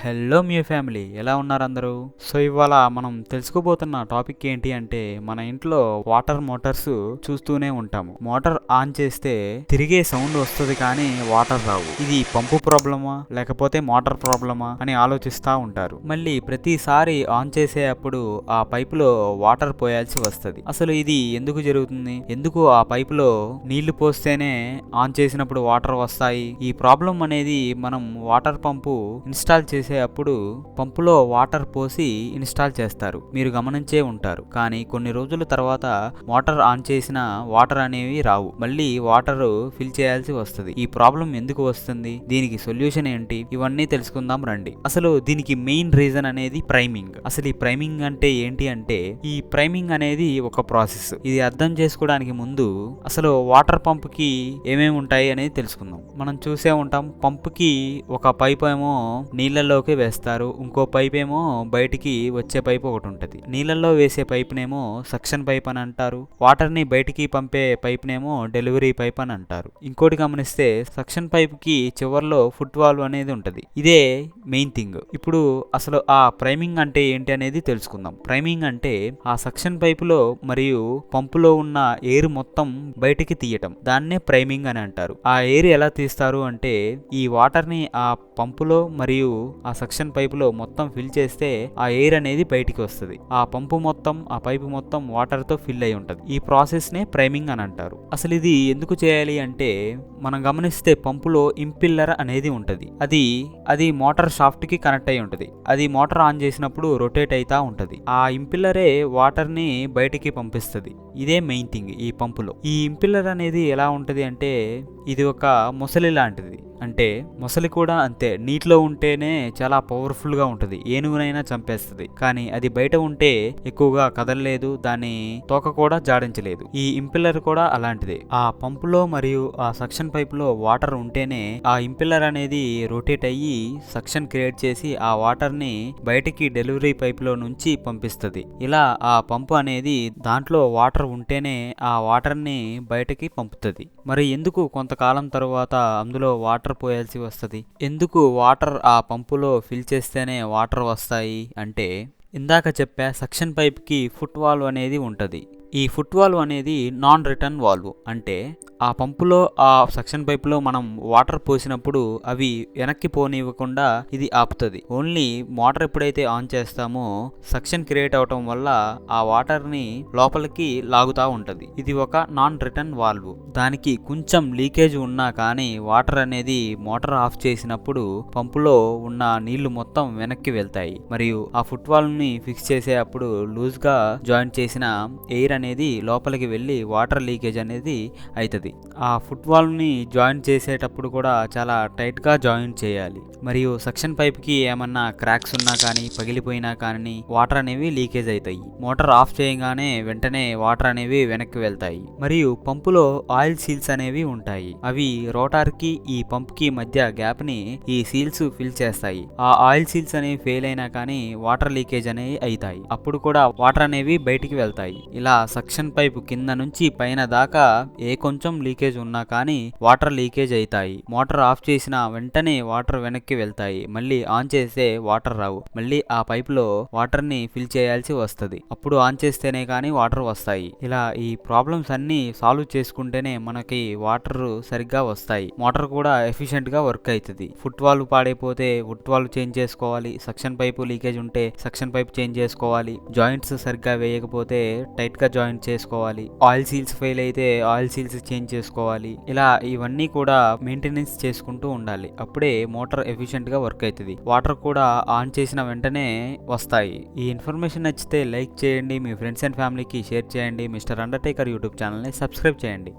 Hello మీ family ఎలా ఉన్నారు అందరూ? సో ఇవాళ మనం తెలుసుకోబోతున్న టాపిక్ ఏంటి అంటే మన ఇంట్లో వాటర్ మోటార్స్ చూస్తూనే ఉంటాము. మోటార్ ఆన్ చేస్తే తిరిగే సౌండ్ వస్తుంది కానీ వాటర్ రావు. ఇది పంపు ప్రాబ్లమా లేకపోతే మోటార్ ప్రాబ్లమా అని ఆలోచిస్తూ ఉంటారు. మళ్ళీ ప్రతిసారి ఆన్ చేసేటప్పుడు ఆ పైపులో వాటర్ పోయాల్సి వస్తుంది. అసలు ఇది ఎందుకు జరుగుతుంది? ఎందుకు ఆ పైపులో నీళ్లు పోస్తేనే ఆన్ చేసినప్పుడు వాటర్ వస్తాయి? ఈ ప్రాబ్లం అనేది మనం వాటర్ పంపు ఇన్స్టాల్ చేసేటప్పుడు పంపులో వాటర్ పోసి ఇన్స్టాల్ చేస్తారు. మీరు గమనించే ఉంటారు. కానీ కొన్ని రోజుల తర్వాత మోటార్ ఆన్ చేసిన వాటర్ అనేవి రావు. మళ్ళీ వాటర్ ఫిల్ చేయాల్సి వస్తుంది. ఈ ప్రాబ్లం ఎందుకు వస్తుంది? దీనికి సొల్యూషన్ ఏంటి? ఇవన్నీ తెలుసుకుందాం రండి. అసలు దీనికి మెయిన్ రీజన్ అనేది ప్రైమింగ్. అసలు ఈ ప్రైమింగ్ అంటే ఏంటి అంటే ఈ ప్రైమింగ్ అనేది ఒక ప్రాసెస్. ఇది అర్థం చేసుకోవడానికి ముందు అసలు వాటర్ పంప్ కి ఏమేమి ఉంటాయి అనేది తెలుసుకుందాం. మనం చూసే ఉంటాం, పంపుకి ఒక పైప్ ఏమో నీళ్ళల్లోకి వేస్తారు, ఇంకో పైప్ ఏమో బయటికి వచ్చే పైప్ ఒకటి ఉంటుంది. నీళ్ళల్లో వేసే పైప్నేమో సక్షన్ పైప్ అని అంటారు. వాటర్ ని బయటికి పంపే పైప్నేమో డెలివరీ పైప్ అని అంటారు. ఇంకోటి గమనిస్తే సక్షన్ పైప్ కి చివర్లో ఫుట్ వాల్వ్ అనేది ఉంటుంది. ఇదే మెయిన్ థింగ్. ఇప్పుడు అసలు ఆ ప్రైమింగ్ అంటే ఏంటి అనేది తెలుసుకుందాం. ప్రైమింగ్ అంటే ఆ సక్షన్ పైపులో మరియు పంపులో ఉన్న ఎయిర్ మొత్తం బయటికి తీయటం. దాన్నే ప్రైమింగ్ అని అంటారు. ఆ ఎయిర్ ఎలా తీస్తారు అంటే ఈ వాటర్ ని ఆ పంపులో మరియు ఆ సక్షన్ పైపులో మొత్తం ఫిల్ చేస్తే ఆ ఎయిర్ అనేది బయటికి వస్తుంది. ఆ పంపు మొత్తం ఆ పైపు మొత్తం వాటర్ తో ఫిల్ అయి ఉంటది. ఈ ప్రాసెస్ నే ప్రైమింగ్ అని అంటారు. అసలు ఇది ఎందుకు చేయాలి అంటే మనం గమనిస్తే పంపులో ఇంపిల్లర్ అనేది ఉంటది. అది మోటార్ షాఫ్ట్ కి కనెక్ట్ అయి ఉంటది. అది మోటార్ ఆన్ చేసినప్పుడు రొటేట్ అయితా ఉంటది. ఆ ఇంపిల్లరే వాటర్ ని బయటికి పంపిస్తుంది. ఇదే మెయిన్ థింగ్ ఈ పంపులో. ఈ ఇంపిల్లర్ అనేది ఎలా ఉంటది అంటే ఇది ఒక మొసలి లాంటిది. అంటే మొసలి కూడా అంతే, నీటిలో ఉంటేనే చాలా పవర్ఫుల్ గా ఉంటుంది, ఏనుగునైనా చంపేస్తుంది. కానీ అది బయట ఉంటే ఎక్కువగా కదలలేదు, దాని తోక కూడా జాడించలేదు. ఈ ఇంపిల్లర్ కూడా అలాంటిదే. ఆ పంపులో మరియు ఆ సక్షన్ పైప్ లో వాటర్ ఉంటేనే ఆ ఇంపిల్లర్ అనేది రొటేట్ అయ్యి సక్షన్ క్రియేట్ చేసి ఆ వాటర్ ని బయటికి డెలివరీ పైప్ లో నుంచి పంపిస్తుంది. ఇలా ఆ పంపు అనేది దాంట్లో వాటర్ ఉంటేనే ఆ వాటర్ ని బయటకి పంపుతుంది. మరి ఎందుకు కొంతకాలం తర్వాత అందులో వాటర్ పోయాల్సి వస్తుంది? ఎందుకు వాటర్ ఆ పంపులో ఫిల్ చేస్తేనే వాటర్ వస్తాయి అంటే ఇందాక చెప్పా, సక్షన్ పైప్ కి ఫుట్ వాల్వ్ అనేది ఉంటది. ఈ ఫుట్ వాల్వ్ అనేది నాన్ రిటర్న్ వాల్వ్. అంటే ఆ పంపులో ఆ సక్షన్ పైప్ లో మనం వాటర్ పోసినప్పుడు అవి వెనక్కి పోనివ్వకుండా ఇది ఆపుతుంది. ఓన్లీ మోటార్ ఎప్పుడైతే ఆన్ చేస్తామో సక్షన్ క్రియేట్ అవటం వల్ల ఆ వాటర్ ని లోపలికి లాగుతా ఉంటది. ఇది ఒక నాన్ రిటర్న్ వాల్వ్. దానికి కొంచెం లీకేజ్ ఉన్నా కానీ వాటర్ అనేది మోటార్ ఆఫ్ చేసినప్పుడు పంపులో ఉన్న నీళ్లు మొత్తం వెనక్కి వెళ్తాయి. మరియు ఆ ఫుట్ వాల్వ్ ని ఫిక్స్ చేసేటప్పుడు లూజ్ గా జాయింట్ చేసిన ఎయిర్ అనేది లోపలికి వెళ్ళి వాటర్ లీకేజ్ అనేది అవుతుంది. ఆ ఫుట్ వాల్వ్ ని జాయింట్ చేసేటప్పుడు కూడా చాలా టైట్ గా జాయింట్ చేయాలి. మరియు సక్షన్ పైప్ కి ఏమన్నా క్రాక్స్ ఉన్నా కానీ పగిలిపోయినా కానీ వాటర్ అనేవి లీకేజ్ అవుతాయి. మోటార్ ఆఫ్ చేయగానే వెంటనే వాటర్ అనేవి వెనక్కి వెళ్తాయి. మరియు పంపులో ఆయిల్ సీల్స్ అనేవి ఉంటాయి. అవి రోటార్ కి ఈ పంప్ కి మధ్య గ్యాప్ ని ఈ సీల్స్ ఫిల్ చేస్తాయి. ఆ ఆయిల్ సీల్స్ అనేవి ఫెయిల్ అయినా కానీ వాటర్ లీకేజ్ అనేవి అవుతాయి. అప్పుడు కూడా వాటర్ అనేవి బయటికి వెళ్తాయి. ఇలా సక్షన్ పైప్ కింద నుంచి పైన దాకా ఏ కొంచెం లీకేజ్ ఉన్నా కానీ వాటర్ లీకేజ్ అవుతాయి. మోటార్ ఆఫ్ చేసిన వెంటనే వాటర్ వెనక్కి వెళ్తాయి. మళ్ళీ ఆన్ చేస్తే వాటర్ రావు. మళ్ళీ ఆ పైప్ లో వాటర్ ని ఫిల్ చేయాల్సి వస్తుంది. అప్పుడు ఆన్ చేస్తేనే కానీ వాటర్ వస్తాయి. ఇలా ఈ ప్రాబ్లమ్స్ అన్ని సాల్వ్ చేసుకుంటేనే మనకి వాటర్ సరిగ్గా వస్తాయి. మోటార్ కూడా ఎఫిషియెంట్ గా వర్క్ అవుతుంది. ఫుట్ వాల్వ్ పాడైపోతే ఫుట్ వాల్వ్ చేంజ్ చేసుకోవాలి. సక్షన్ పైప్ లీకేజ్ ఉంటే సక్షన్ పైప్ చేంజ్ చేసుకోవాలి. జాయింట్స్ సరిగ్గా వేయకపోతే టైట్ గా జాయింట్ చేసుకోవాలి. ఆయిల్ సీల్స్ ఫెయిల్ అయితే ఆయిల్ సీల్స్ చేంజ్ చేసుకోవాలి. ఇలా ఇవన్నీ కూడా మెయింటెనెన్స్ చేసుకుంటూ ఉండాలి. అప్పుడే మోటార్ ఎఫిషియెంట్ గా వర్క్ అవుతుంది. వాటర్ కూడా ఆన్ చేసిన వెంటనే వస్తాయి. ఈ ఇన్ఫర్మేషన్ నచ్చితే లైక్ చేయండి, మీ ఫ్రెండ్స్ అండ్ ఫ్యామిలీకి షేర్ చేయండి. మిస్టర్ అండర్టేకర్ యూట్యూబ్ ఛానల్ ని సబ్స్క్రైబ్ చేయండి.